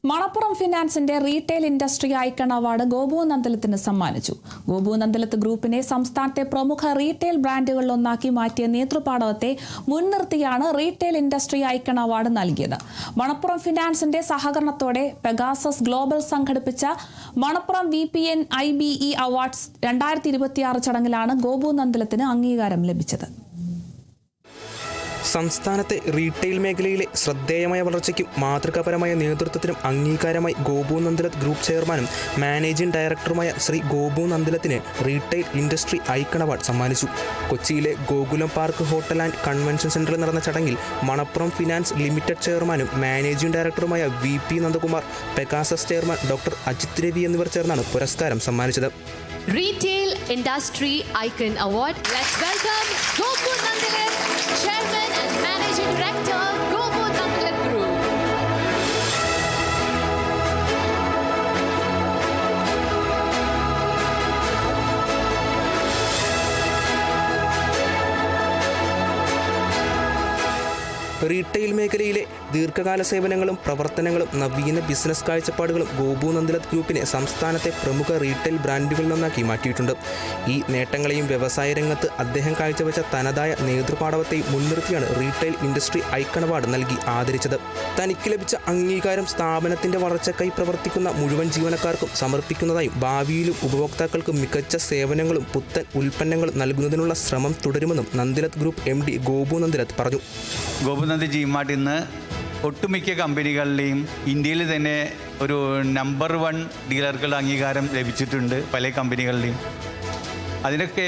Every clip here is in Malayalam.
മണപ്പുറം ഫിനാൻസിന്റെ retail industry icon award Gopu നന്ദലത്തിന് സമ്മാനിച്ചു. ഗോപു നന്ദലത്ത് ഗ്രൂപ്പിനെ സംസ്ഥാനത്തെ പ്രമുഖ റീറ്റെയിൽ ബ്രാൻഡുകളിലൊന്നാക്കി മാറ്റിയ നേതൃപാടവത്തെ മുൻനിർത്തിയാണ് റീറ്റെയിൽ ഇൻഡസ്ട്രി ഐക്കൺ അവാർഡ് നൽകിയത്. മണപ്പുറം ഫിനാൻസിന്റെ സഹകരണത്തോടെ പെഗാസസ് ഗ്ലോബൽ സംഘടിപ്പിച്ച മണപ്പുറം VPN IBE അവാർഡ്സ് 2026 ചടങ്ങിലാണ് ഗോപു നന്ദലത്തിന് അംഗീകാരം ലഭിച്ചത്. സംസ്ഥാനത്തെ റീറ്റെയിൽ മേഖലയിലെ ശ്രദ്ധേയമായ വളർച്ചയ്ക്കും മാതൃകാപരമായ നേതൃത്വത്തിനും അംഗീകാരമായി ഗോപു നന്ദലത്ത് ഗ്രൂപ്പ് ചെയർമാനും മാനേജിംഗ് ഡയറക്ടറുമായ ശ്രീ ഗോപു നന്ദലത്തിന് റീറ്റെയിൽ ഇൻഡസ്ട്രി ഐക്കൺ അവാർഡ് സമ്മാനിച്ചു. കൊച്ചിയിലെ Gokulam park hotel and convention സെന്ററിൽ നടന്ന ചടങ്ങിൽ മണപ്പുറം ഫിനാൻസ് ലിമിറ്റഡ് ചെയർമാനും മാനേജിംഗ് ഡയറക്ടറുമായ VP Nandakumar, Pegasus chairman doctor Ajith Ravi എന്നിവർ ചേർന്നാണ് പുരസ്കാരം സമ്മാനിച്ചത്. Retail Industry Icon Award. Let's welcome Gopu Nandalat, Chairman and Managing Director, Gopu Nandalat Group. Retail മേഖലയിലെ ദീർഘകാല സേവനങ്ങളും പ്രവർത്തനങ്ങളും നവീന ബിസിനസ് കാഴ്ചപ്പാടുകളും ഗോപു നന്ദലത്ത് ഗ്രൂപ്പിനെ സംസ്ഥാനത്തെ പ്രമുഖ റീറ്റെയിൽ ബ്രാൻഡുകളിലൊന്നാക്കി മാറ്റിയിട്ടുണ്ട്. ഈ നേട്ടങ്ങളെയും വ്യവസായ രംഗത്ത് അദ്ദേഹം കാഴ്ചവെച്ച തനതായ നേതൃപാടവത്തെയും മുൻനിർത്തിയാണ് റീറ്റെയിൽ ഇൻഡസ്ട്രി ഐക്കൺ അവാർഡ് നൽകി ആദരിച്ചത്. തനിക്ക് ലഭിച്ച അംഗീകാരം സ്ഥാപനത്തിന്റെ വളർച്ചയ്ക്കായി പ്രവർത്തിക്കുന്ന മുഴുവൻ ജീവനക്കാർക്കും സമർപ്പിക്കുന്നതായും ഭാവിയിലും ഉപഭോക്താക്കൾക്ക് മികച്ച സേവനങ്ങളും പുത്തൻ ഉൽപ്പന്നങ്ങളും നൽകുന്നതിനുള്ള ശ്രമം തുടരുമെന്നും നന്ദലത്ത് ഗ്രൂപ്പ് MD ഗോപു നന്ദലത്ത് പറഞ്ഞു. ഗോപു നന്ദലത്ത് ജിമാർട്ട് ഇന്ന് ഒട്ടുമിക്ക കമ്പനികളുടെയും ഇന്ത്യയിൽ തന്നെ ഒരു നമ്പർ 1 ഡീലർക്കുള്ള അംഗീകാരം ലഭിച്ചിട്ടുണ്ട്. പല കമ്പനികളുടെയും അതിനൊക്കെ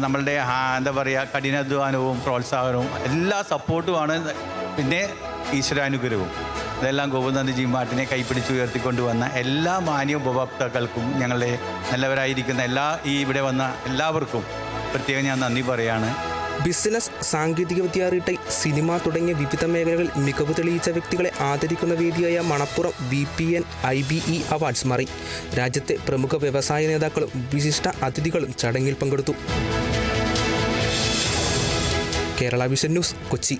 നമ്മളുടെ എന്താ പറയുക, കഠിനാധ്വാനവും പ്രോത്സാഹനവും എല്ലാ സപ്പോർട്ടുമാണ്, പിന്നെ ഈശ്വരാനുഗ്രഹവും. ഇതെല്ലാം ഗോപു നന്ദലത്ത് ജിമാർട്ടിനെ കൈപ്പിടിച്ച് ഉയർത്തിക്കൊണ്ടുവന്ന എല്ലാ മാന്യ ഉപഭോക്താക്കൾക്കും, ഞങ്ങളുടെ നല്ലവരായിരിക്കുന്ന ഇവിടെ വന്ന എല്ലാവർക്കും പ്രത്യേകം ഞാൻ നന്ദി പറയാണ്. ബിസിനസ്, സാങ്കേതികവിദ്യ, റീറ്റെയിൽ, സിനിമ തുടങ്ങിയ വിവിധ മേഖലകളിൽ മികവ് തെളിയിച്ച വ്യക്തികളെ ആദരിക്കുന്ന വേദിയായ മണപ്പുറം VPN IBE അവാർഡ്സ് മാറി. രാജ്യത്തെ പ്രമുഖ വ്യവസായ നേതാക്കളും വിശിഷ്ട അതിഥികളും ചടങ്ങിൽ പങ്കെടുത്തു. Kerala vision news, Kochi.